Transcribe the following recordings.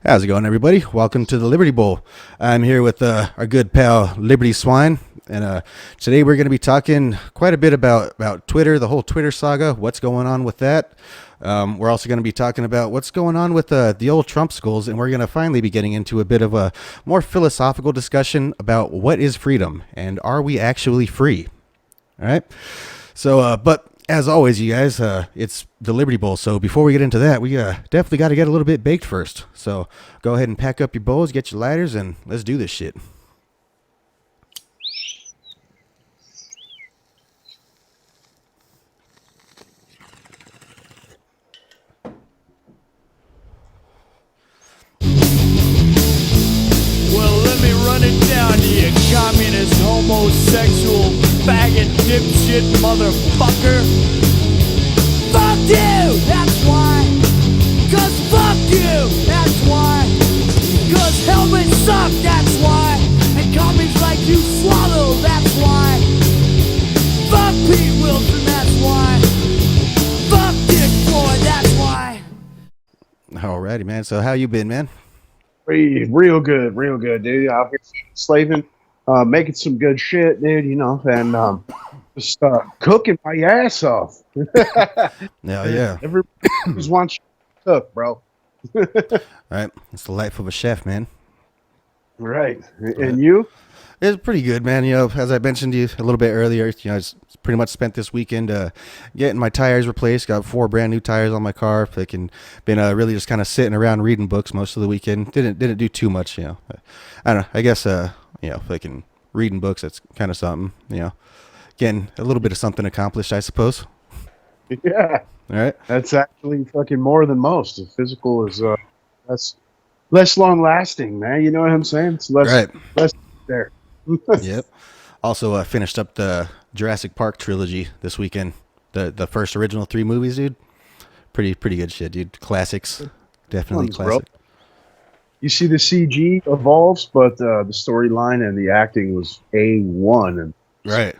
How's it going, everybody? Welcome to the Liberty Bowl. I'm here with our good pal Liberty Swine, and today we're going to be talking quite a bit about Twitter, the whole Twitter saga, what's going on with that. We're also going to be talking about what's going on with the old Trump schools, and we're going to finally be getting into a bit of a more philosophical discussion about what is freedom and are we actually free? All right. So, but as always, you guys, it's the Liberty Bowl. So before we get into that, we definitely got to get a little bit baked first. So go ahead and pack up your bowls, get your lighters, and let's do this shit. Well, let me run it down to you, communist, homosexual, faggot, dipshit, motherfucker. Fuck you, that's why. Cause fuck you, that's why. Cause helmets suck, that's why. And commies like you swallow, that's why. Fuck Pete Wilson, that's why. Fuck Dick Floyd, that's why. Alrighty, man. So how you been, man? Real good, dude. Out here slaving, making some good shit, dude. And just cooking my ass off. Yeah. Everybody just wants you to cook, bro. All right. It's the life of a chef, man. Right. And you? It's pretty good, man. You know, as I mentioned to you a little bit earlier, I just pretty much spent this weekend getting my tires replaced. Got 4 brand new tires on my car. Been really just kind of sitting around reading books most of the weekend. Didn't do too much, you know. I don't know. I guess reading books, that's kind of something, you know. Getting a little bit of something accomplished, I suppose. Yeah. All right. That's actually fucking more than most. The physical is that's less long lasting, man. You know what I'm saying? It's less there. Yep. Also finished up the Jurassic Park trilogy this weekend. The first original 3 movies, dude. Pretty good shit, dude. Classics. Definitely Ones, classic. bro. You see the CG evolves, but the storyline and the acting was A1. And Right.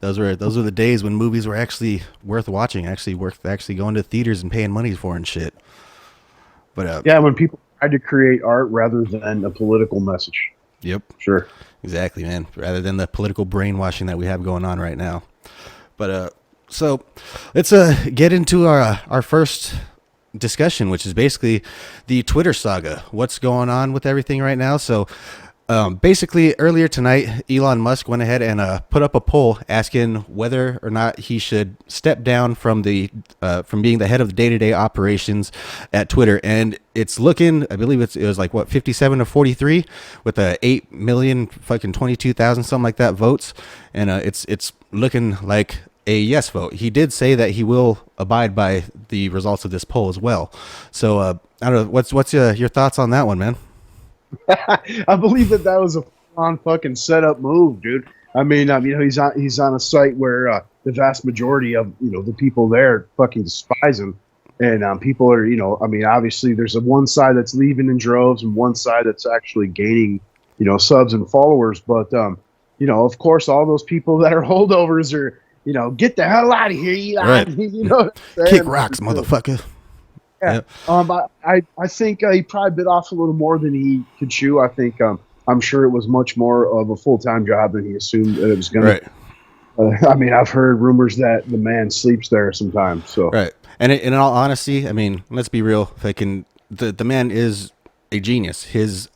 Those were the days when movies were actually worth watching, actually worth going to theaters and paying money for and shit. But yeah, when people tried to create art rather than a political message. yep. Sure. Exactly, man. Rather than the political brainwashing that we have going on right now. But so let's get into our first discussion, which is basically the Twitter saga. What's going on with everything right now? So basically, earlier tonight, Elon Musk went ahead and put up a poll asking whether or not he should step down from being the head of the day-to-day operations at Twitter. And it's looking, I believe it was like 57 to 43 with 8 million fucking 22,000 something like that votes, and it's looking like a yes vote. He did say that he will abide by the results of this poll as well. So I don't know. What's your thoughts on that one, man? I believe that was a on fucking setup move, dude. I mean, he's on a site where the vast majority of the people there fucking despise him, and people are obviously there's one side that's leaving in droves and one side that's actually gaining subs and followers, but of course all those people that are holdovers are get the hell out of here, Elon. Right. Kick rocks, motherfucker. Yeah. Yep. I think he probably bit off a little more than he could chew. I think I'm sure it was much more of a full-time job than he assumed that it was going to. Right. I've heard rumors that the man sleeps there sometimes. So right. And in all honesty, I mean, let's be real. The man is a genius. His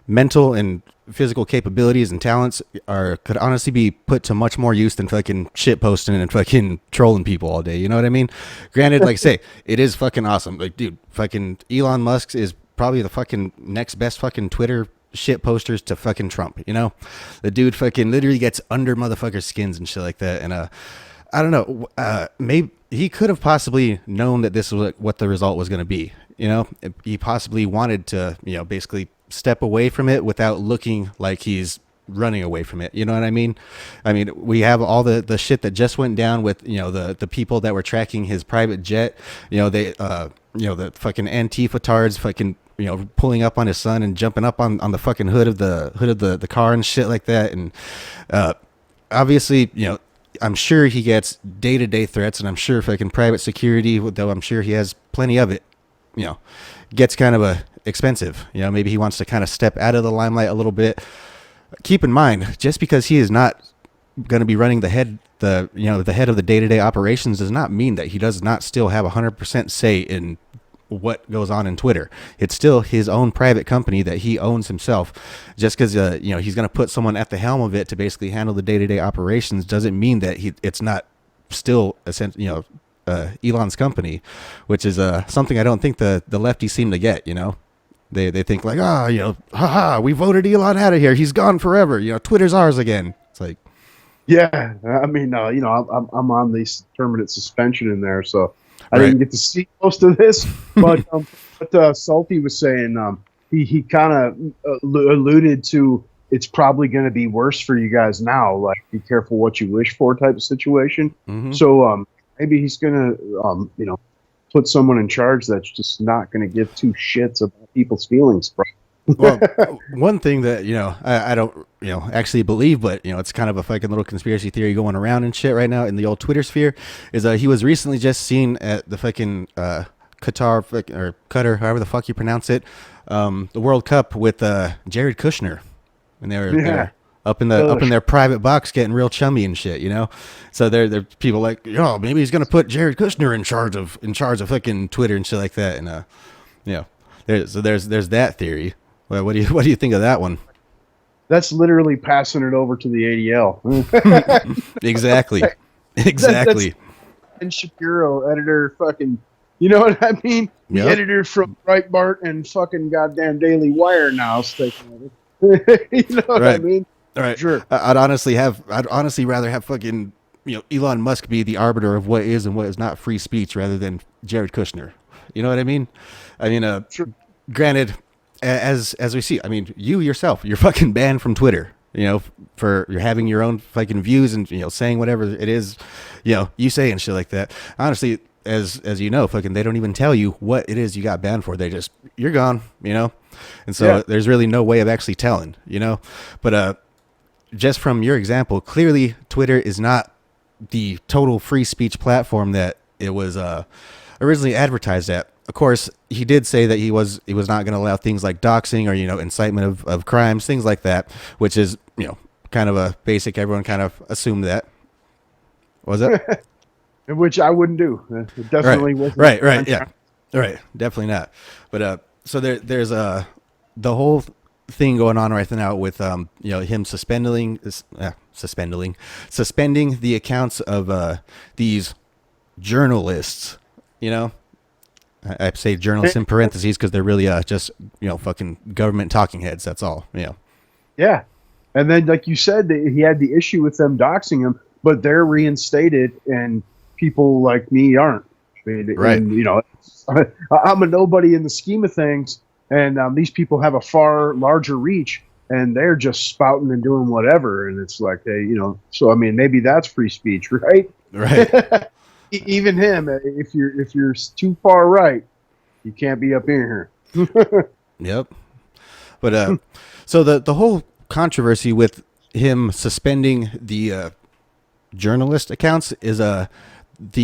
mental and physical capabilities and talents could honestly be put to much more use than fucking shit posting and fucking trolling people all day. You know what I mean? Granted, like say, it is fucking awesome. Like, dude, fucking Elon Musk is probably the fucking next best fucking Twitter shit posters to fucking Trump. You know, the dude fucking literally gets under motherfuckers' skins and shit like that. And I don't know, maybe he could have possibly known that this was what the result was going to be. You know, he possibly wanted to, basically step away from it without looking like he's running away from it. You know what I mean? We have all the shit that just went down with, the people that were tracking his private jet, the fucking Antifa tards fucking, pulling up on his son and jumping up on the fucking hood of the car and shit like that. And, obviously, I'm sure he gets day-to-day threats, and I'm sure fucking private security, though I'm sure he has plenty of it. gets kind of expensive. Maybe he wants to kind of step out of the limelight a little bit. Keep in mind, just because he is not going to be running the head of the day-to-day operations does not mean that he does not still have 100% say in what goes on in Twitter. It's still his own private company that he owns himself. Just because he's going to put someone at the helm of it to basically handle the day-to-day operations doesn't mean that it's not still Elon's company, which is something I don't think the lefties seem to get. They think like, haha, we voted Elon out of here, he's gone forever, Twitter's ours again. It's like, yeah, I mean, I'm on the permanent suspension in there, so I Right. didn't get to see most of this. But what Salty was saying, he kind of alluded to it's probably going to be worse for you guys now. Like, be careful what you wish for type of situation. Mhm. So maybe he's going to, put someone in charge that's just not going to give two shits about people's feelings, bro. Well, one thing that I don't actually believe, but it's kind of a fucking little conspiracy theory going around and shit right now in the old Twitter sphere, is he was recently just seen at the fucking Qatar, however the fuck you pronounce it, the World Cup with Jared Kushner, and they were up in their private box getting real chummy and shit. So they're people like, maybe he's gonna put Jared Kushner in charge of fucking Twitter and shit like that, and there's that theory. Well, what do you think of that one? That's literally passing it over to the ADL. Exactly. And Shapiro, editor, fucking, you know what I mean? Yep. The editor from Breitbart and fucking goddamn Daily Wire now is taking it. You know what I Right. mean? All right. Sure. I'd honestly rather have fucking Elon Musk be the arbiter of what is and what is not free speech rather than Jared Kushner. You know what I mean? Sure. Granted, as we see, I mean, you yourself, you're fucking banned from Twitter. For you're having your own fucking views and saying whatever it is, you say and shit like that. Honestly, as you know, fucking they don't even tell you what it is you got banned for. They just, you're gone, and so there's really no way of actually telling, But just from your example, clearly Twitter is not the total free speech platform that it was originally advertised at. Of course, he did say that he was not going to allow things like doxing or incitement of crimes, things like that, which is kind of a basic. Everyone kind of assumed that. Was it? Which I wouldn't do. It definitely wasn't. Right. Yeah. Right. Definitely not. But so there's the whole thing going on right now with him suspending the accounts of these journalists. I say journalists in parentheses because they're really just fucking government talking heads. That's all. Yeah. And then, like you said, he had the issue with them doxing him, but they're reinstated, and people like me aren't. Right. And, I'm a nobody in the scheme of things, and these people have a far larger reach, and they're just spouting and doing whatever. And it's like, hey, so I mean, maybe that's free speech, right? Right. Even him, if you're too far right, you can't be up in here. Yep. But so the whole controversy with him suspending the journalist accounts is the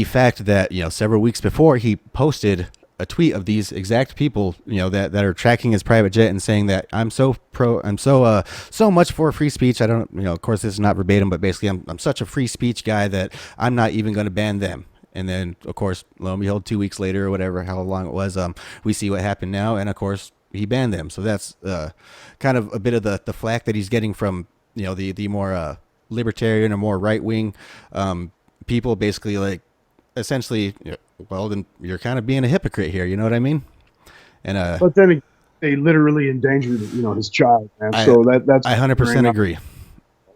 fact that several weeks before he posted a tweet of these exact people that are tracking his private jet and saying that I'm so much for free speech. I don't of course this is not verbatim, but basically I'm such a free speech guy that I'm not even going to ban them. And then, of course, lo and behold, 2 weeks later or whatever, how long it was, we see what happened now. And, of course, he banned them. So that's kind of a bit of the flack that he's getting from, the more libertarian or more right-wing people, basically, like, essentially, well, then you're kind of being a hypocrite here. You know what I mean? And but then they literally endangered, his child, man. So that's I 100% agree.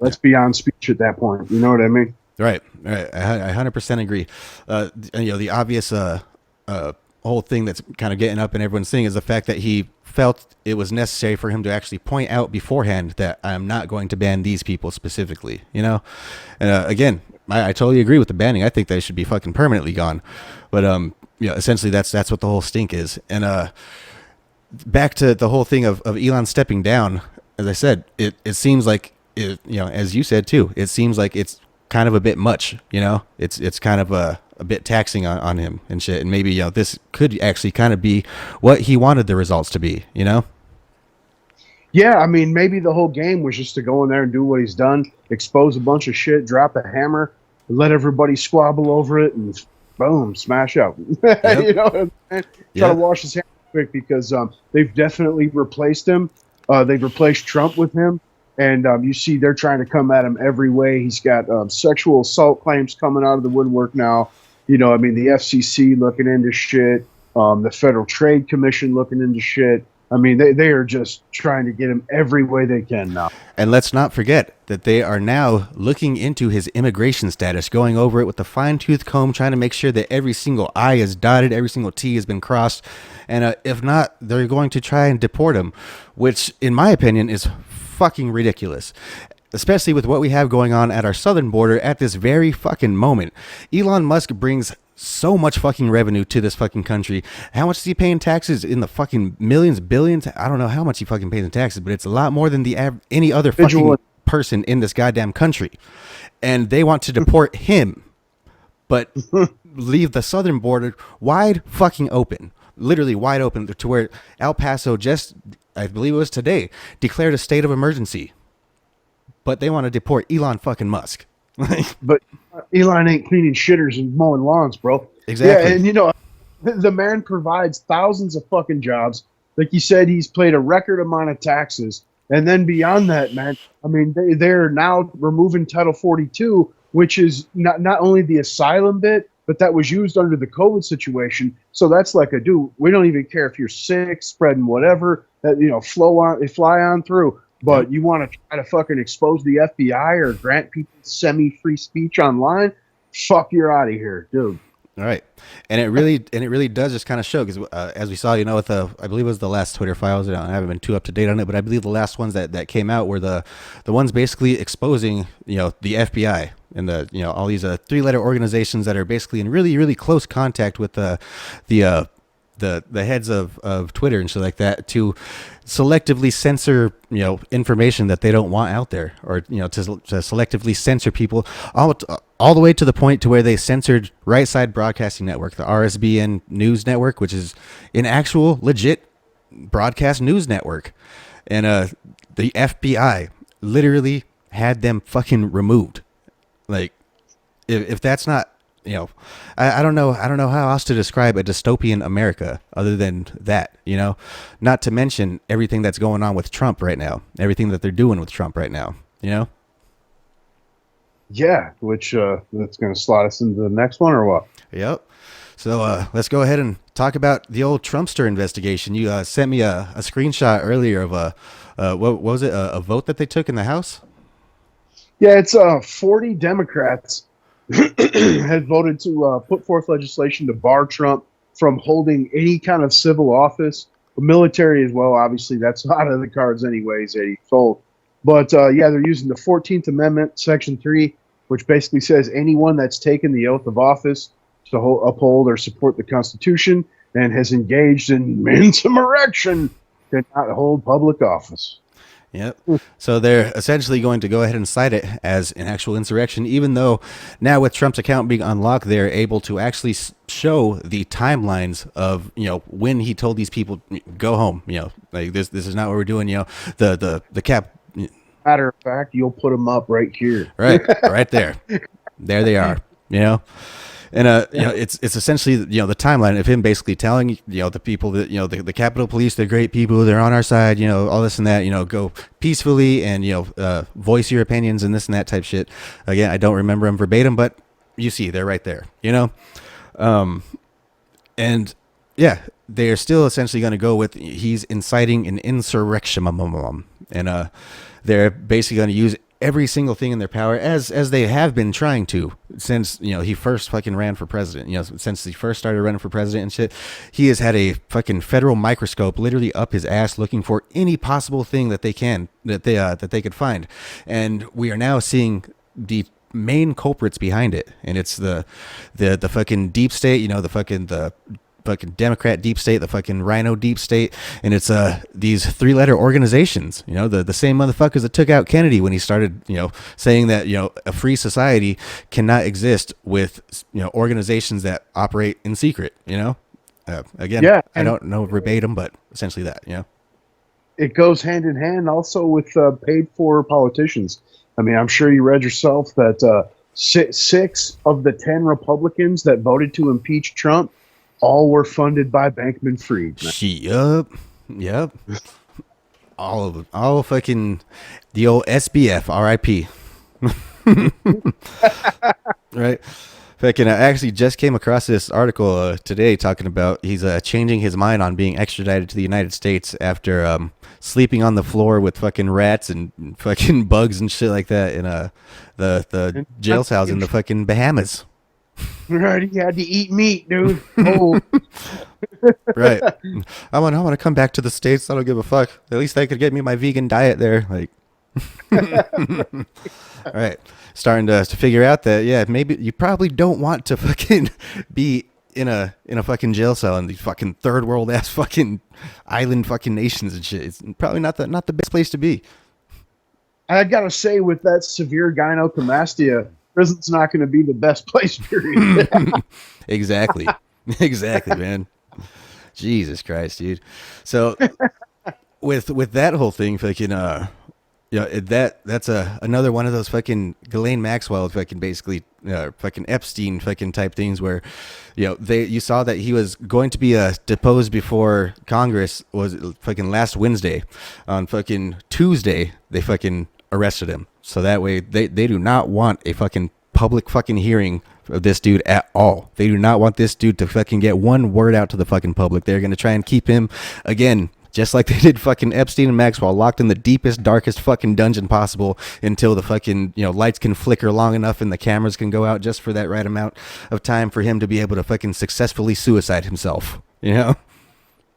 That's beyond speech at that point. You know what I mean? Right. I 100% agree. The obvious whole thing that's kind of getting up and everyone's saying is the fact that he felt it was necessary for him to actually point out beforehand that I'm not going to ban these people specifically, And again, I totally agree with the banning. I think they should be fucking permanently gone. But essentially that's what the whole stink is. And back to the whole thing of Elon stepping down. As I said, it seems like as you said too, it seems like it's kind of a bit much, you know. It's kind of a bit taxing on him and shit. And maybe, you know, this could actually kind of be what he wanted the results to be, you know. Yeah, I mean, maybe the whole game was just to go in there and do what he's done, expose a bunch of shit, drop a hammer, let everybody squabble over it, and boom, smash out. Yep. You know, and try to wash his hands quick because they've definitely replaced him. They've replaced Trump with him, and you see they're trying to come at him every way. He's got sexual assault claims coming out of the woodwork now. You know, I mean, the FCC looking into shit, the Federal Trade Commission looking into shit. I mean, they are just trying to get him every way they can now. And let's not forget that they are now looking into his immigration status, going over it with a fine-tooth comb, trying to make sure that every single I is dotted, every single T has been crossed. And if not, they're going to try and deport him, which, in my opinion, is fucking ridiculous. Especially with what we have going on at our southern border at this very fucking moment. Elon Musk brings so much fucking revenue to this fucking country. How much is he paying taxes? In the fucking millions, billions? I don't know how much he fucking pays in taxes, but it's a lot more than any other fucking person in this goddamn country. And they want to deport him, but leave the southern border wide fucking open. Literally wide open, to where El Paso just, I believe it was today, declared a state of emergency. But they want to deport Elon fucking Musk. But Elon ain't cleaning shitters and mowing lawns, bro. Exactly. Yeah, and you know, the man provides thousands of fucking jobs. Like you said, he's paid a record amount of taxes. And then beyond that, man, I mean, they're now removing Title 42, which is not only the asylum bit, but that was used under the COVID situation. So that's like dude, we don't even care if you're sick, spreading whatever, that, you know, fly on through. But you want to try to fucking expose the FBI or grant people semi-free speech online? Fuck, you're out of here, dude. All right, and it really does just kind of show, because as we saw, you know, with I believe it was the last Twitter files. I haven't been too up to date on it, but I believe the last ones that came out were the ones basically exposing, you know, the FBI and the, you know, all these 3-letter organizations that are basically in really close contact with the heads of Twitter and shit like that, to selectively censor, you know, information that they don't want out there, or, you know, to selectively censor people, all the way to the point to where they censored Right Side Broadcasting Network, the RSBN news network, which is an actual legit broadcast news network. And the FBI literally had them fucking removed. Like, if that's not, you know, I don't know how else to describe a dystopian America other than that, you know, not to mention everything that's going on with Trump right now, everything that they're doing with Trump right now, you know? Yeah, which that's going to slot us into the next one, or what? Yep. So let's go ahead and talk about the old Trumpster investigation. You sent me a screenshot earlier of what was it, a vote that they took in the House? Yeah, it's 40 Democrats had voted to put forth legislation to bar Trump from holding any kind of civil office, military as well. Obviously, that's out of the cards anyways, that he told. But yeah, they're using the 14th Amendment, Section 3, which basically says anyone that's taken the oath of office to uphold or support the Constitution and has engaged in insurrection cannot hold public office. Yep. So they're essentially going to go ahead and cite it as an actual insurrection, even though now with Trump's account being unlocked, they're able to actually show the timelines of, you know, when he told these people, go home, you know, like this is not what we're doing, you know, the cap. Matter of fact, you'll put them up right here. Right there. There they are, you know. And you know, it's essentially, you know, the timeline of him basically telling, you know, the people that, you know, the Capitol Police, they're great people, they're on our side, you know, all this and that, you know, go peacefully and, you know, voice your opinions and this and that type shit. Again, I don't remember them verbatim, but you see, they're right there, you know. And yeah, they are still essentially going to go with he's inciting an insurrection, and they're basically going to use every single thing in their power, as they have been trying to since, you know, he first fucking ran for president. You know, since he first started running for president and shit, he has had a fucking federal microscope literally up his ass looking for any possible thing that they could find. And we are now seeing the main culprits behind it, and it's the fucking deep state, you know, the fucking Democrat deep state, the fucking Rhino deep state, and it's these 3-letter organizations. You know, the same motherfuckers that took out Kennedy when he started, you know, saying that, you know, a free society cannot exist with, you know, organizations that operate in secret. You know, again, Yeah, I don't know verbatim, but essentially that. You know, it goes hand in hand also with paid for politicians. I mean, I'm sure you read yourself that 6 of the 10 Republicans that voted to impeach Trump all were funded by Bankman-Fried. Yep. All of them. All fucking the old SBF, RIP. Right. Fucking, I actually just came across this article today talking about he's changing his mind on being extradited to the United States after sleeping on the floor with fucking rats and fucking bugs and shit like that in the jail cells in the fucking Bahamas. Right, he had to eat meat, dude. Oh. Right. I want to come back to the States. I don't give a fuck. At least they could get me my vegan diet there. Like, all right. Starting to figure out that, yeah, maybe you probably don't want to fucking be in a fucking jail cell in these fucking third world ass fucking island fucking nations and shit. It's probably not the best place to be. I gotta say, with that severe gynecomastia, prison's not going to be the best place, period. Exactly, man. Jesus Christ, dude. So with that whole thing, fucking that's another one of those fucking Ghislaine Maxwell fucking basically fucking Epstein fucking type things where, you know, you saw that he was going to be deposed before Congress was fucking last Wednesday. On fucking Tuesday they fucking arrested him. So that way they do not want a fucking public fucking hearing of this dude at all. They do not want this dude to fucking get one word out to the fucking public. They're going to try and keep him, again, just like they did fucking Epstein and Maxwell, locked in the deepest, darkest fucking dungeon possible until the fucking, you know, lights can flicker long enough and the cameras can go out just for that right amount of time for him to be able to fucking successfully suicide himself, you know?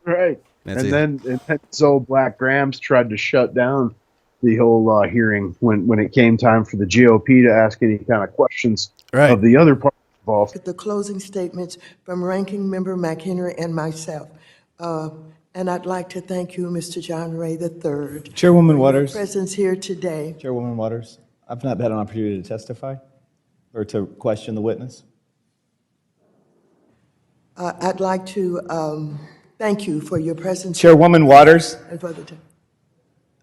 Right. And then so Black Grams tried to shut down the whole hearing when it came time for the GOP to ask any kind of questions of the other parties involved. The closing statements from Ranking Member McHenry and myself. And I'd like to thank you, Mr. John Ray III. Chairwoman Waters. For your presence here today. Chairwoman Waters, I've not had an opportunity to testify or to question the witness. I'd like to thank you for your presence. Chairwoman Waters, And for the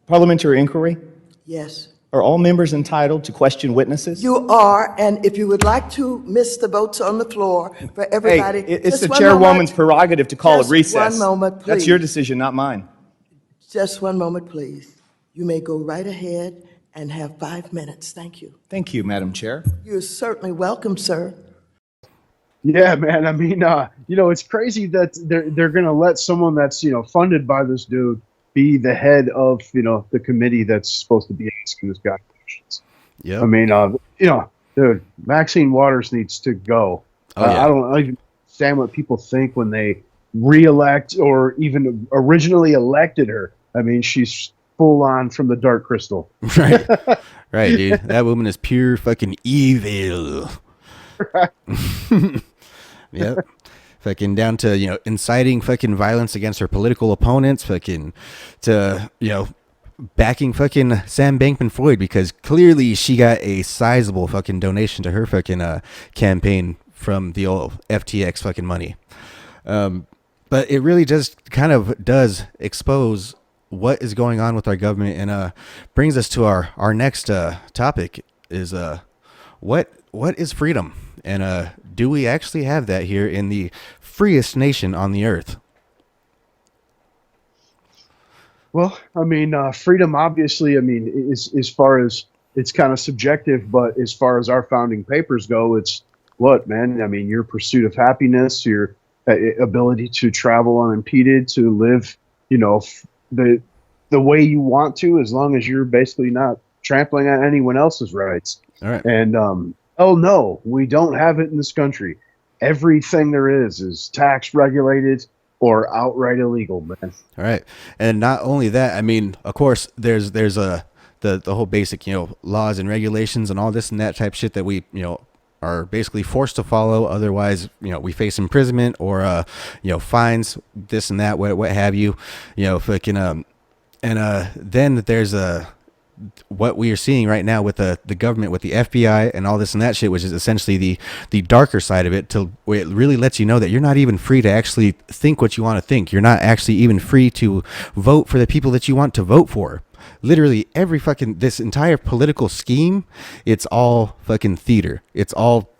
parliamentary inquiry. yes. Are all members entitled to question witnesses? You are, and if you would like to miss the votes on the floor for everybody. Hey, it's just the one chairwoman's moment. prerogative to call Just a recess. one moment, please. That's your decision, not mine. Just one moment, please. You may go right ahead and have 5 minutes. Thank you. Thank you, Madam Chair. You're certainly welcome, sir. Yeah, man. I mean, you know, it's crazy that they're going to let someone that's, you know, funded by this dude be the head of, you know, the committee that's supposed to be asking this guy questions. Yeah. I mean, you know, dude, Maxine Waters needs to go. Oh, yeah. I don't even understand what people think when they reelect or even originally elected her. I mean, she's full on from the Dark Crystal. Right. Right, dude. That woman is pure fucking evil. Yep. Fucking down to, you know, inciting fucking violence against her political opponents, fucking to, you know, backing fucking Sam Bankman-Fried because clearly she got a sizable fucking donation to her fucking campaign from the old FTX fucking money. But it really just kind of does expose what is going on with our government and brings us to our next topic is what is freedom? And do we actually have that here in the freest nation on the earth? Well, I mean, freedom, obviously, I mean, is as far as it's kind of subjective, but as far as our founding papers go, it's what, man? I mean, your pursuit of happiness, your ability to travel unimpeded, to live, you know, the way you want to, as long as you're basically not trampling on anyone else's rights. All right. And, oh, no, we don't have it in this country. Everything there is tax regulated or outright illegal, man. All right. And not only that, I mean, of course, there's the whole basic, you know, laws and regulations and all this and that type shit that we, you know, are basically forced to follow. Otherwise, we face imprisonment or fines, this and that, what have you. Fucking and then there's what we are seeing right now with the government, with the FBI and all this and that shit, which is essentially the darker side of it, to where it really lets you know that you're not even free to actually think what you want to think. You're not actually even free to vote for the people that you want to vote for. Literally every fucking, this entire political scheme, it's all fucking theater. It's all,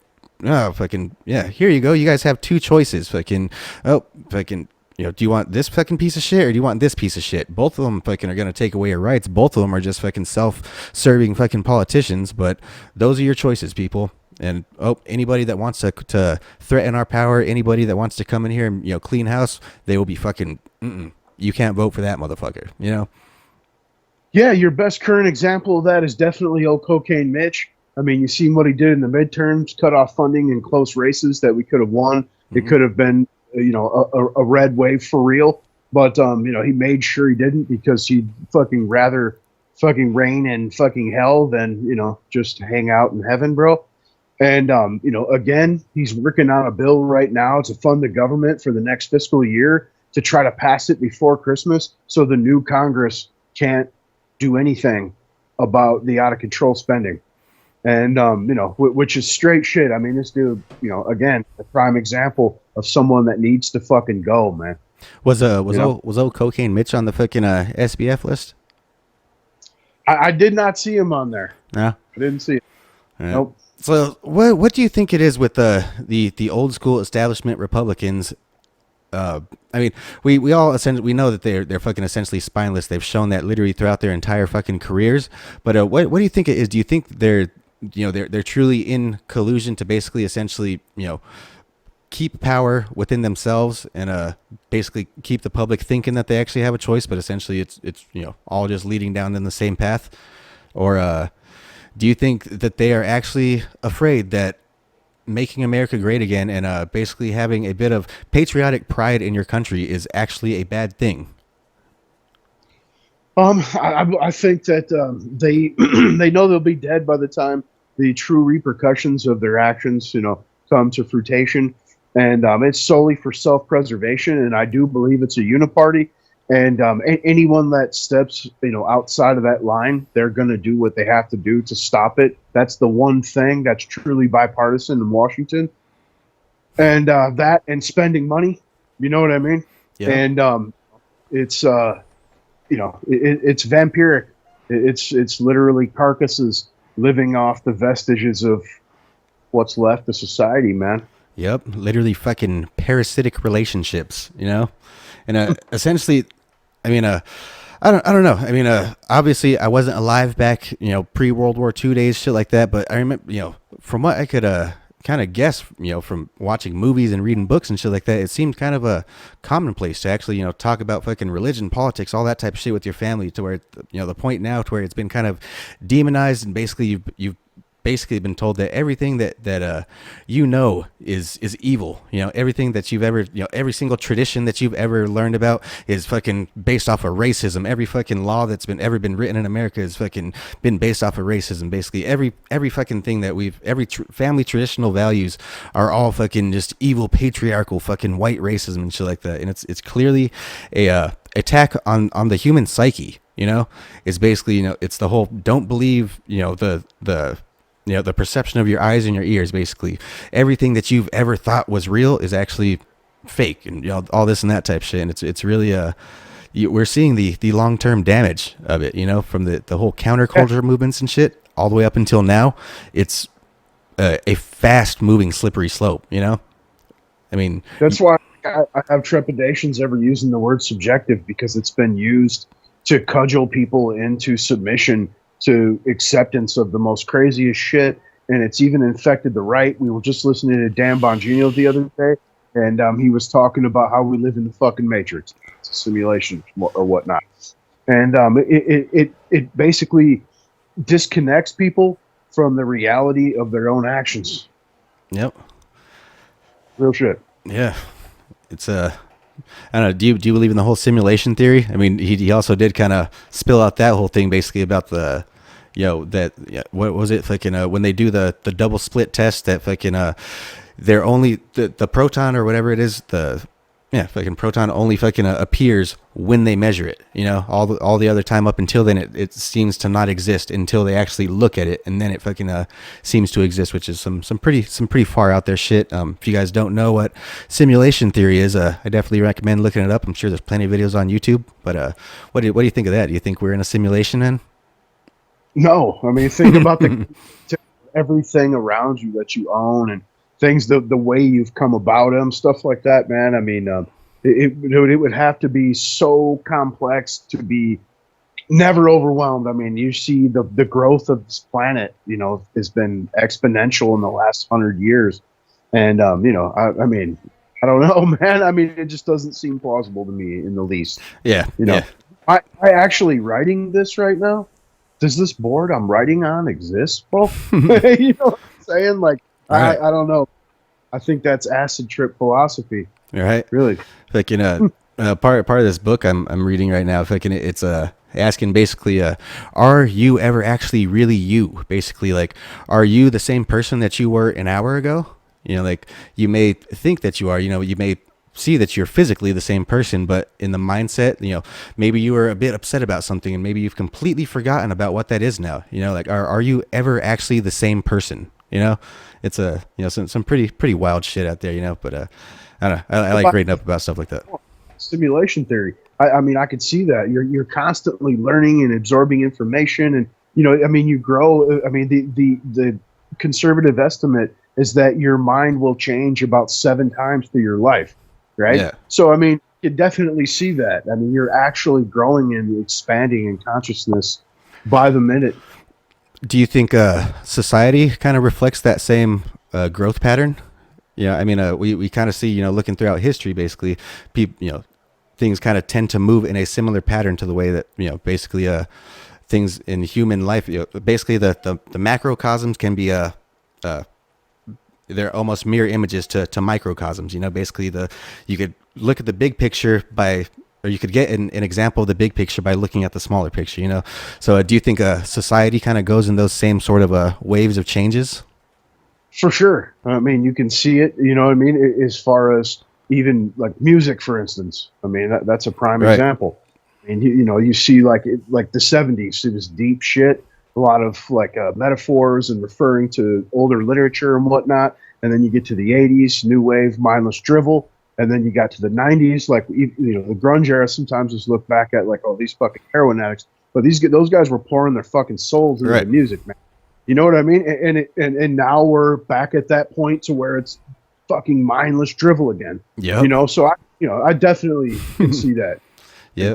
oh, fucking, yeah, here you go. You guys have two choices. Fucking, oh, fucking, do you want this fucking piece of shit or do you want this piece of shit? Both of them fucking are going to take away your rights. Both of them are just fucking self-serving fucking politicians, but those are your choices, people. And, anybody that wants to threaten our power, anybody that wants to come in here and, clean house, they will be fucking, you can't vote for that motherfucker, Yeah, your best current example of that is definitely old Cocaine Mitch. I mean, you seen what he did in the midterms, cut off funding in close races that we could have won. Mm-hmm. It could have been, a red wave for real. But, he made sure he didn't, because he'd fucking rather fucking reign in fucking hell than, just hang out in heaven, bro. And, again, he's working on a bill right now to fund the government for the next fiscal year to try to pass it before Christmas so the new Congress can't do anything about the out of control spending. And, which is straight shit. I mean, this dude, again, a prime example of someone that needs to fucking go, man. Was old Cocaine Mitch on the fucking SBF list? I did not see him on there. No, I didn't see it. Yeah. Nope. So what do you think it is with the old school establishment Republicans? I mean, we all essentially, we know that they're fucking essentially spineless. They've shown that literally throughout their entire fucking careers. But what do you think it is? Do you think they're truly in collusion to basically essentially keep power within themselves and basically keep the public thinking that they actually have a choice, but essentially it's all just leading down in the same path? Or do you think that they are actually afraid that making America great again and basically having a bit of patriotic pride in your country is actually a bad thing? I think that they they know they'll be dead by the time the true repercussions of their actions, come to fruition. And it's solely for self-preservation. And I do believe it's a uniparty. And anyone that steps, outside of that line, they're going to do what they have to do to stop it. That's the one thing that's truly bipartisan in Washington. And that and spending money, you know what I mean? Yeah. And it's it's vampiric. It's literally carcasses living off the vestiges of what's left of society, man. Yep, literally fucking parasitic relationships, and essentially, I mean, I don't know. I mean, obviously, I wasn't alive back, pre-World War II days, shit like that. But I remember, from what I could kind of guess, from watching movies and reading books and shit like that, it seemed kind of a commonplace to actually, talk about fucking religion, politics, all that type of shit with your family. To where, the point now to where it's been kind of demonized, and basically you've basically been told that everything that is evil. Everything that you've ever, every single tradition that you've ever learned about is fucking based off of racism. Every fucking law that's ever been written in America has fucking been based off of racism. Basically every fucking thing that family traditional values are all fucking just evil, patriarchal, fucking white racism and shit like that. And it's clearly a attack on the human psyche. It's basically, it's the whole don't believe, the perception of your eyes and your ears. Basically everything that you've ever thought was real is actually fake, and all this and that type of shit. And it's really we're seeing the long-term damage of it, from the whole counterculture movements and shit all the way up until now. It's a fast moving slippery slope. I mean, that's why I have trepidations ever using the word subjective, because it's been used to cudgel people into submission to acceptance of the most craziest shit, and it's even infected the right. We were just listening to Dan Bongino the other day, and he was talking about how we live in the fucking Matrix. It's a simulation or whatnot. And it basically disconnects people from the reality of their own actions. Yep. Real shit. Yeah. It's I don't know. Do you believe in the whole simulation theory? I mean, he also did kind of spill out that whole thing basically about the that, yeah, what was it fucking when they do the double split test, that fucking they're only the proton or whatever it is, the yeah, fucking proton only fucking appears when they measure it. All the other time up until then, it seems to not exist until they actually look at it, and then it fucking seems to exist, which is some pretty far out there shit. If you guys don't know what simulation theory is, I definitely recommend looking it up. I'm sure there's plenty of videos on YouTube. But what do you think of that? Do you think we're in a simulation then? No, I mean, think about the everything around you that you own and things, the way you've come about them, stuff like that, man. I mean, it would have to be so complex to be never overwhelmed. I mean, you see the growth of this planet, has been exponential in the last 100 years. And, I mean, I don't know, man. I mean, it just doesn't seem plausible to me in the least. Yeah. Yeah. I actually writing this right now. Does this board I'm writing on exist, bro? You know what I'm saying? Like, right. I don't know. I think that's acid trip philosophy. Right. Really. Like part of this book I'm reading right now, it's asking basically, are you ever actually really you? Basically, like, are you the same person that you were an hour ago? Like, you may think that you are. You may see that you're physically the same person, but in the mindset, maybe you were a bit upset about something and maybe you've completely forgotten about what that is now. Like, are you ever actually the same person? It's some pretty wild shit out there, but I don't know. I like reading up about stuff like that. Simulation theory. I mean, I could see that you're constantly learning and absorbing information, and I mean, you grow. I mean, the conservative estimate is that your mind will change about 7 times through your life, right? Yeah. So I mean, you definitely see that. I mean, you're actually growing and expanding in consciousness by the minute. Do you think society kind of reflects that same growth pattern? I mean, we kind of see, looking throughout history, basically, people, things kind of tend to move in a similar pattern to the way that, basically, things in human life, basically the macrocosms can be they're almost mirror images to microcosms. Basically you could look at the big picture or you could get an example of the big picture by looking at the smaller picture, So do you think society kind of goes in those same sort of waves of changes? For sure. I mean, you can see it, I mean, as far as even like music, for instance. I mean, that's a prime example. I mean, you see like the 70s, it was deep shit, a lot of like metaphors and referring to older literature and whatnot. And then you get to the 80s, new wave, mindless drivel. And then you got to the 90s, like, the grunge era sometimes is looked back at like, oh, these fucking heroin addicts. But those guys were pouring their fucking souls into the music, man. You know what I mean? And now we're back at that point to where it's fucking mindless drivel again. Yeah. So I definitely can see that. Yeah.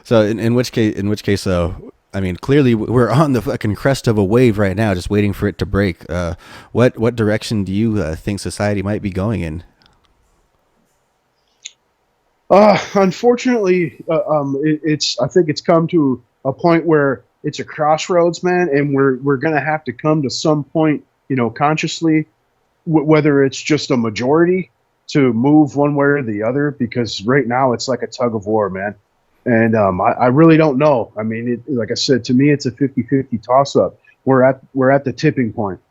So in which case, I mean, clearly we're on the fucking crest of a wave right now, just waiting for it to break. What direction do you think society might be going in? Unfortunately, I think it's come to a point where it's a crossroads, man, and we're gonna have to come to some point, consciously, whether it's just a majority to move one way or the other, because right now it's like a tug of war, man. And I really don't know. I mean, like I said, to me, it's a 50-50 toss-up. We're at the tipping point,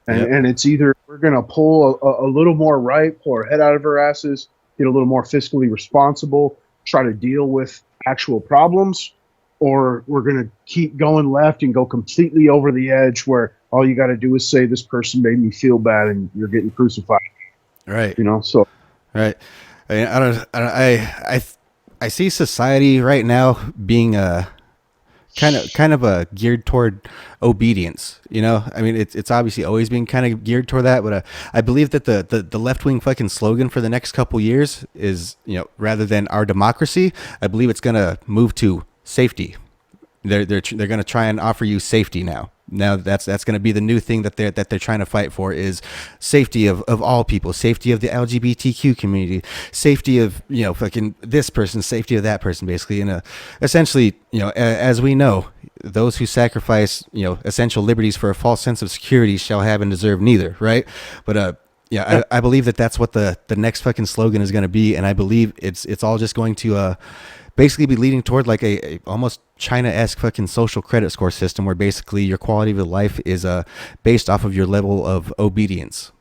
and it's either we're gonna pull a little more right, pull our head out of our asses, get a little more fiscally responsible, try to deal with actual problems, or we're going to keep going left and go completely over the edge where all you got to do is say this person made me feel bad and you're getting crucified. Right. So. Right. I see society right now being kind of geared toward obedience. I mean, it's obviously always been kind of geared toward that, but I believe that the left-wing fucking slogan for the next couple years is, rather than our democracy, I believe it's going to move to safety. They're going to try and offer you safety now. Now that's going to be the new thing that they're trying to fight for, is safety of all people, safety of the LGBTQ community, safety of fucking this person, safety of that person, basically. And essentially, as we know, those who sacrifice essential liberties for a false sense of security shall have and deserve neither, right? But I believe that that's what the next fucking slogan is going to be, and I believe it's all just going to basically be leading toward like a almost China-esque fucking social credit score system where basically your quality of life is based off of your level of obedience.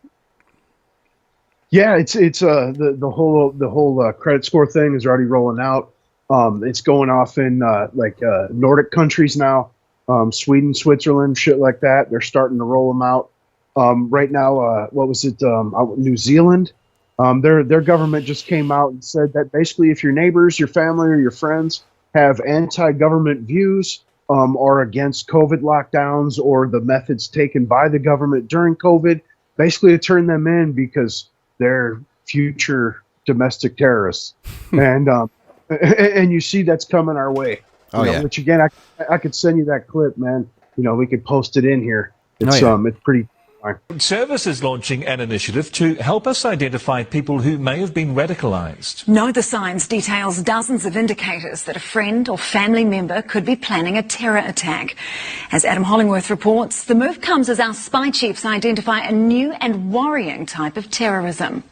Yeah, it's the whole credit score thing is already rolling out. It's going off in Nordic countries now, Sweden, Switzerland, shit like that. They're starting to roll them out. Right now, what was it? New Zealand. Their government just came out and said that basically, if your neighbors, your family, or your friends have anti-government views, or against COVID lockdowns or the methods taken by the government during COVID, basically to turn them in because they're future domestic terrorists. And you see that's coming our way. Oh, yeah. Which again, I could send you that clip, man. We could post it in here. It's it's pretty. Service is launching an initiative to help us identify people who may have been radicalised. Know the Signs details dozens of indicators that a friend or family member could be planning a terror attack. As Adam Hollingworth reports, the move comes as our spy chiefs identify a new and worrying type of terrorism.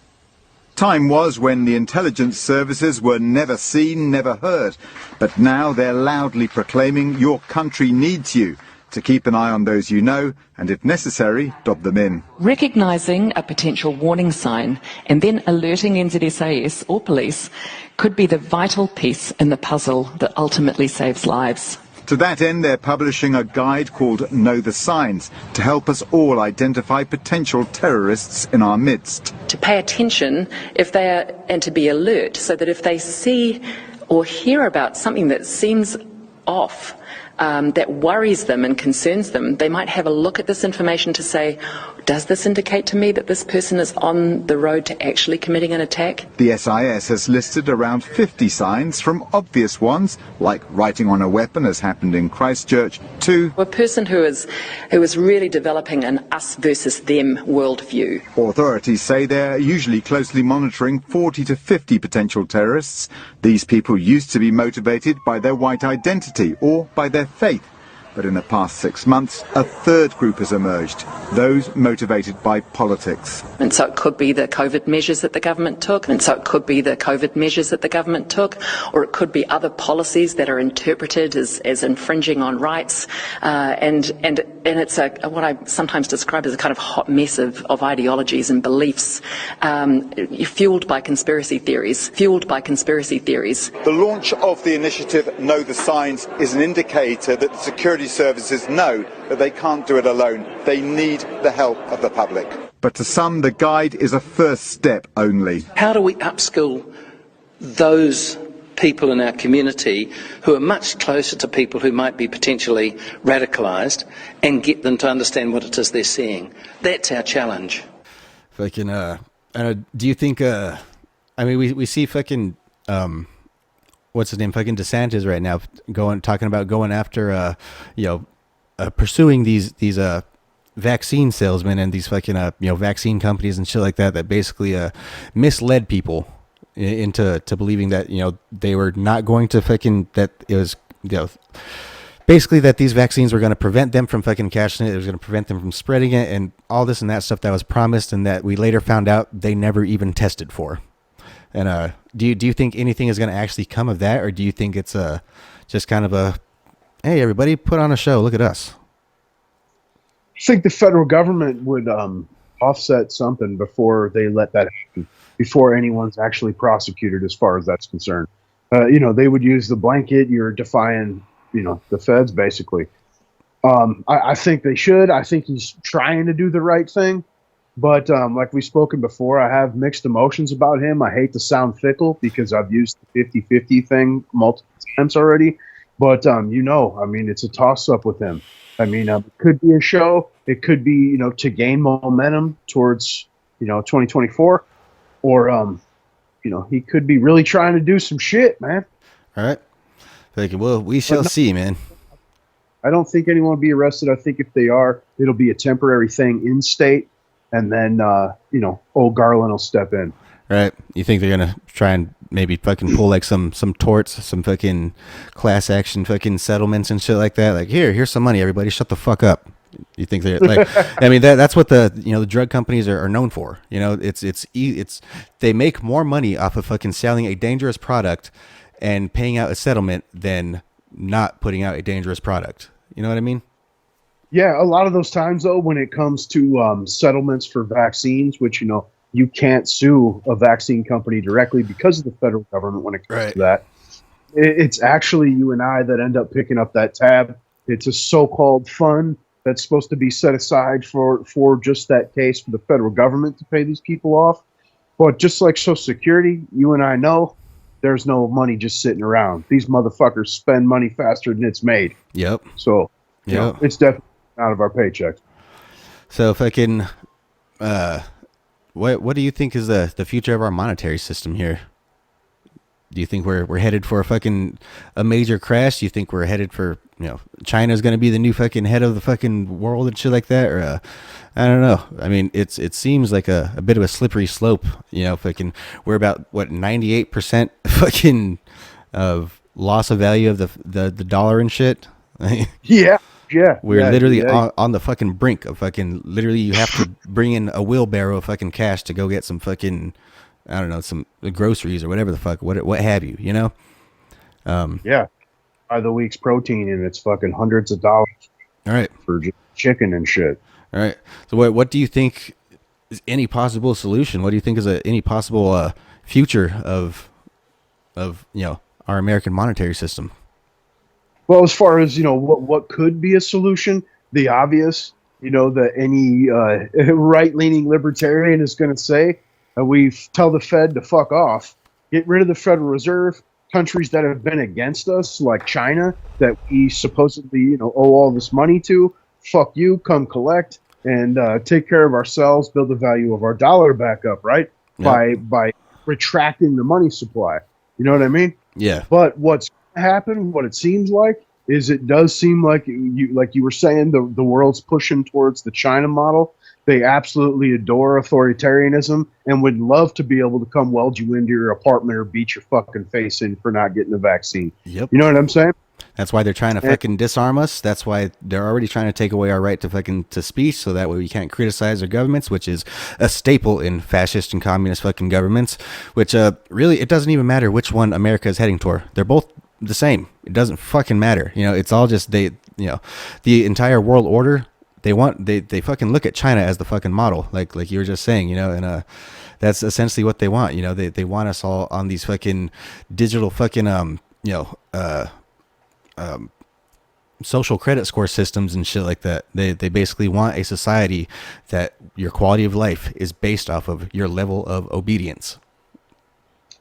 Time was when the intelligence services were never seen, never heard. But now they're loudly proclaiming your country needs you. To keep an eye on those you know, and if necessary, dob them in. Recognising a potential warning sign and then alerting NZSAS or police could be the vital piece in the puzzle that ultimately saves lives. To that end, they're publishing a guide called Know the Signs to help us all identify potential terrorists in our midst. To pay attention and to be alert so that if they see or hear about something that seems off, that worries them and concerns them, they might have a look at this information to say, does this indicate to me that this person is on the road to actually committing an attack? The SIS has listed around 50 signs, from obvious ones, like writing on a weapon, as happened in Christchurch, to a person who is really developing an us versus them worldview. Authorities say they're usually closely monitoring 40 to 50 potential terrorists. These people used to be motivated by their white identity or by their faith. But in the past 6 months, a third group has emerged, those motivated by politics. And so it could be the COVID measures that the government took, or it could be other policies that are interpreted as infringing on rights. And it's what I sometimes describe as a kind of hot mess of ideologies and beliefs, fueled by conspiracy theories. The launch of the initiative Know the Signs is an indicator that the security services know that they can't do it alone. They need the help of the public. But to some, the guide is a first step only. How do we upskill those people in our community who are much closer to people who might be potentially radicalised and get them to understand what it is they're seeing? That's our challenge. Fucking, do you think, we see fucking, what's his name? Fucking DeSantis right now talking about going after, pursuing these vaccine salesmen and these fucking, vaccine companies and shit like that basically, misled people into believing that, they were not going to fucking, that it was, basically that these vaccines were going to prevent them from fucking catching it. It was going to prevent them from spreading it and all this and that stuff that was promised and that we later found out they never even tested for. And do you think anything is going to actually come of that, or do you think it's just kind of a, hey, everybody, put on a show, look at us? I think the federal government would offset something before they let that happen, before anyone's actually prosecuted as far as that's concerned. They would use the blanket, you're defying, the feds, basically. I think they should. I think he's trying to do the right thing. But like we've spoken before, I have mixed emotions about him. I hate to sound fickle because I've used the 50-50 thing multiple times already. But, it's a toss-up with him. It could be a show. It could be, to gain momentum towards, 2024. Or, he could be really trying to do some shit, man. All right. Well, we shall see, man. I don't think anyone will be arrested. I think if they are, it'll be a temporary thing in state. And then, old Garland will step in. Right. You think they're going to try and maybe fucking pull like some torts, some fucking class action fucking settlements and shit like that? Like, here's some money, everybody, shut the fuck up. You think they're like, that's what the drug companies are known for. It's they make more money off of fucking selling a dangerous product and paying out a settlement than not putting out a dangerous product. You know what I mean? Yeah, a lot of those times though, when it comes to settlements for vaccines, which you can't sue a vaccine company directly because of the federal government when it comes to that. It's actually you and I that end up picking up that tab. It's a so-called fund that's supposed to be set aside for just that case for the federal government to pay these people off. But just like Social Security, you and I know there's no money just sitting around. These motherfuckers spend money faster than it's made. Yep. So, it's definitely out of our paychecks. So if I can, what do you think is the future of our monetary system here? Do you think we're headed for a major crash? Do you think we're headed for, China's going to be the new fucking head of the fucking world and shit like that? Or, I don't know. I mean, it seems like a bit of a slippery slope, we're about 98% fucking of loss of value of the dollar and shit. Yeah. We're literally on the fucking brink of literally you have to bring in a wheelbarrow of fucking cash to go get some fucking, I don't know, some groceries or whatever the fuck, what have you, Yeah. By the week's protein, and it's fucking hundreds of dollars. All right. For just chicken and shit. All right. So what do you think is any possible solution? What do you think is any possible future of our American monetary system? Well, as far as, what could be a solution, the obvious, that any right-leaning libertarian is going to say, we tell the Fed to fuck off, get rid of the Federal Reserve, countries that have been against us, like China, that we supposedly, owe all this money to, fuck you, come collect, and take care of ourselves, build the value of our dollar back up, right? Yep. By retracting the money supply. You know what I mean? Yeah. But what's happen, what it seems like, is it does seem like you were saying, the world's pushing towards the China model. They absolutely adore authoritarianism and would love to be able to come weld you into your apartment or beat your fucking face in for not getting the vaccine. Yep. You know what I'm saying? That's why they're trying to fucking disarm us. That's why they're already trying to take away our right to speech, so that way we can't criticize their governments, which is a staple in fascist and communist fucking governments, which really, it doesn't even matter which one America is heading toward. They're both the same. It doesn't fucking matter. It's all just the entire world order. They fucking look at China as the fucking model, like you were just saying, and that's essentially what they want. They want us all on these fucking digital fucking social credit score systems and shit like that. They basically want a society that your quality of life is based off of your level of obedience.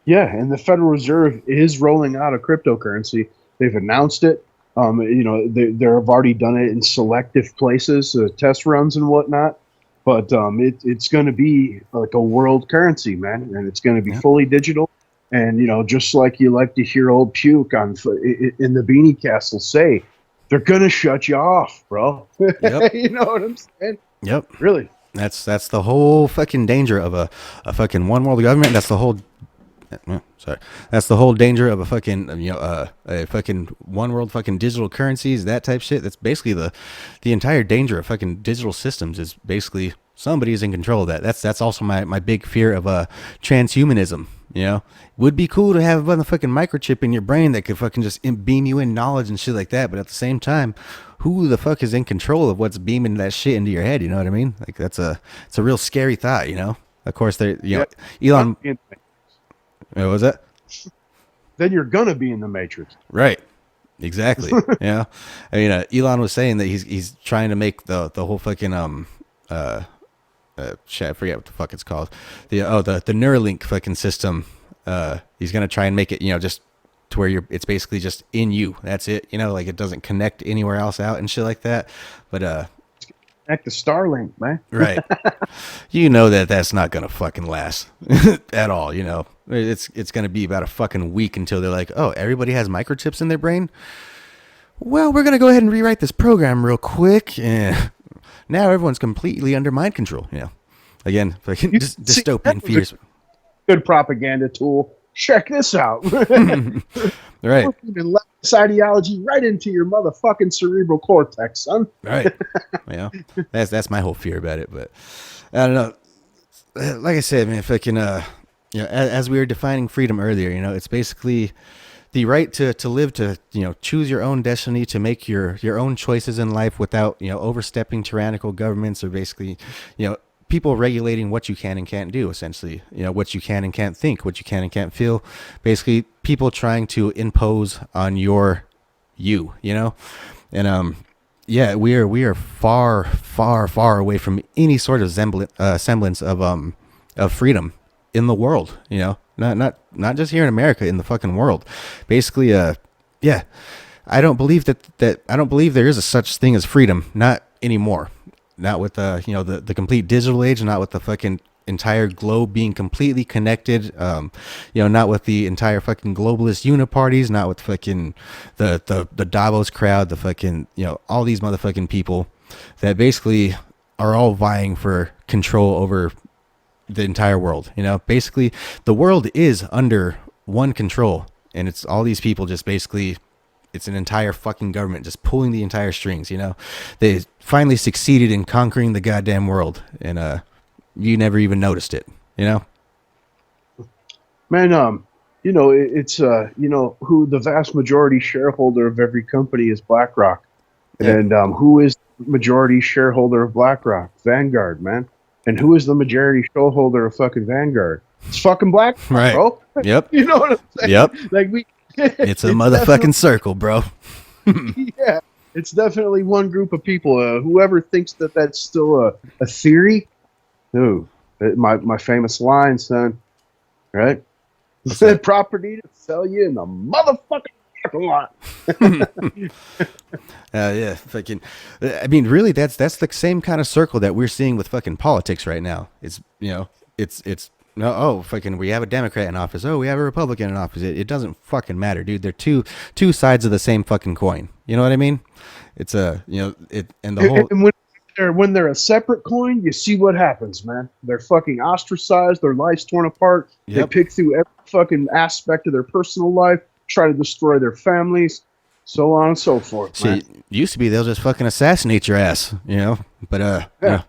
Yeah, and the Federal Reserve is rolling out a cryptocurrency. They've announced it. They've already done it in selective places, test runs and whatnot. But it's going to be like a world currency, man, and it's going to be fully digital. And just like you like to hear old Puke in the Beanie Castle say, they're going to shut you off, bro. Yep. You know what I'm saying? Yep. Really. That's the whole fucking danger of a fucking one world government. That's the whole danger of a fucking a fucking one world fucking digital currencies, that type shit. That's basically the entire danger of fucking digital systems, is basically somebody's in control of that. That's also my big fear of transhumanism. Would be cool to have a motherfucking microchip in your brain that could fucking just beam you in knowledge and shit like that. But at the same time, who the fuck is in control of what's beaming that shit into your head? You know what I mean? Like it's a real scary thought. Of course, Elon. What was that? Then you're gonna be in the Matrix, right? Exactly. I mean, Elon was saying that he's trying to make the whole fucking shit, I forget what the fuck it's called. The Neuralink fucking system. He's gonna try and make it, just to where it's basically just in you. That's it. Like it doesn't connect anywhere else out and shit like that. But connect to Starlink, man. Right. That's not gonna fucking last at all. It's gonna be about a fucking week until they're like, oh, everybody has microchips in their brain. Well, we're gonna go ahead and rewrite this program real quick, and now everyone's completely under mind control. Again, fucking dystopian fears. Good propaganda tool. Check this out. Right. Leftist ideology right into your motherfucking cerebral cortex, son. Right. That's my whole fear about it. But I don't know. Like I said, man, fucking as we were defining freedom earlier, it's basically the right to live, to, you know, choose your own destiny, to make your own choices in life without, you know, overstepping tyrannical governments, or basically, you know, people regulating what you can and can't do, essentially, you know, what you can and can't think, what you can and can't feel, basically people trying to impose on you know. And yeah, we are far away from any sort of semblance of freedom in the world, you know, not just here in America, in the fucking world. Basically, yeah, I don't believe that I don't believe there is a such thing as freedom, not anymore. Not with you know, the complete digital age, not with the fucking entire globe being completely connected, you know, not with the entire fucking globalist uniparties, not with fucking the Davos crowd, the fucking, you know, all these motherfucking people that basically are all vying for control over the entire world. You know, basically the world is under one control, and it's all these people just basically, it's an entire fucking government just pulling the entire strings. You know, they finally succeeded in conquering the goddamn world, and you never even noticed it, you know? Man, you know, it's you know, who the vast majority shareholder of every company is BlackRock. Yeah. And who is the majority shareholder of BlackRock? Vanguard, man. And who is the majority shareholder of fucking Vanguard? It's fucking BlackRock, Right. bro. Yep. You know what I'm saying? Yep. Like It's a motherfucking circle, bro. yeah, it's definitely one group of people. Whoever thinks that that's still a theory, no, my famous line, son. Right? Said property to sell you in the motherfucking parking lot. Yeah, fucking. I mean, really, that's the same kind of circle that we're seeing with fucking politics right now. It's, you know, it's no, oh, fucking, we have a Democrat in office. Oh, we have a Republican in office. It doesn't fucking matter, dude. They're two sides of the same fucking coin. You know what I mean? It's a, you know, it, and the whole. And when they're a separate coin, you see what happens, man. They're fucking ostracized. Their life's torn apart. Yep. They pick through every fucking aspect of their personal life, try to destroy their families, so on and so forth. See, Man. it used to be they'll just fucking assassinate your ass, you know. But Yeah. you know,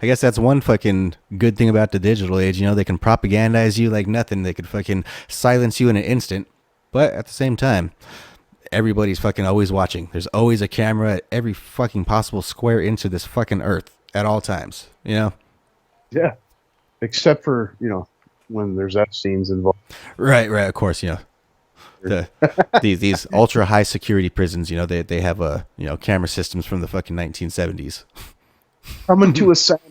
I guess that's one fucking good thing about the digital age. You know, they can propagandize you like nothing. They could fucking silence you in an instant. But at the same time, everybody's fucking always watching. There's always a camera at every fucking possible square inch of this fucking earth at all times. You know. Yeah. Except for, you know, when there's Epstein's involved. Right. Of course, you know. These ultra high security prisons, you know, they have you know, camera systems from the fucking 1970s. Coming to a sound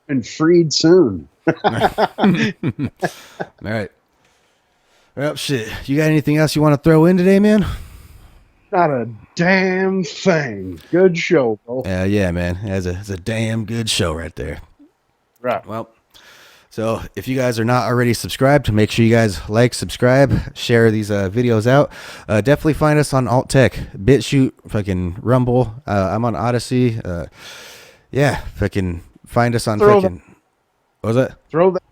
and freed soon. All right. Well, shit. You got anything else you want to throw in today, man? Not a damn thing. Good show, bro. Yeah, man. It's a damn good show right there. Right. Well, so if you guys are not already subscribed, make sure you guys like, subscribe, share these videos out. Definitely find us on Alt Tech, BitChute, fucking Rumble. I'm on Odyssey. Yeah, fucking find us on fucking. What was that? Throw that.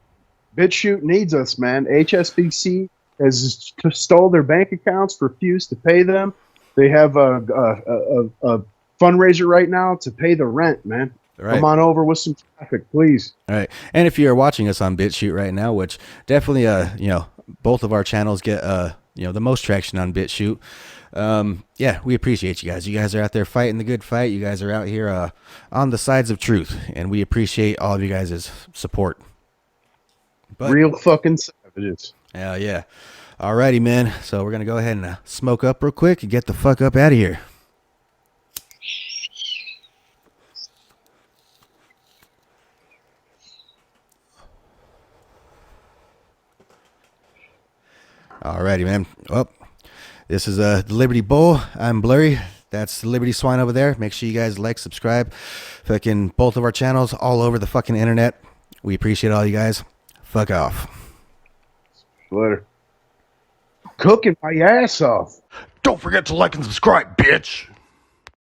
BitChute needs us, man. HSBC has stole their bank accounts, refused to pay them. They have a fundraiser right now to pay the rent, man. Right. Come on over with some traffic, please. All right. And if you're watching us on BitChute right now, which definitely, you know, both of our channels get, you know, the most traction on BitChute. Yeah, we appreciate you guys. You guys are out there fighting the good fight. You guys are out here on the sides of truth, and we appreciate all of you guys' support. But, real fucking savages. Yeah. Alrighty, man. So we're going to go ahead and smoke up real quick and get the fuck up out of here. Alrighty, man. Well, this is the Liberty Bowl. I'm Blurry. That's the Liberty Swine over there. Make sure you guys like, subscribe. Fucking both of our channels all over the fucking internet. We appreciate all you guys. Fuck off. Later. Cooking my ass off. Don't forget to like and subscribe, bitch.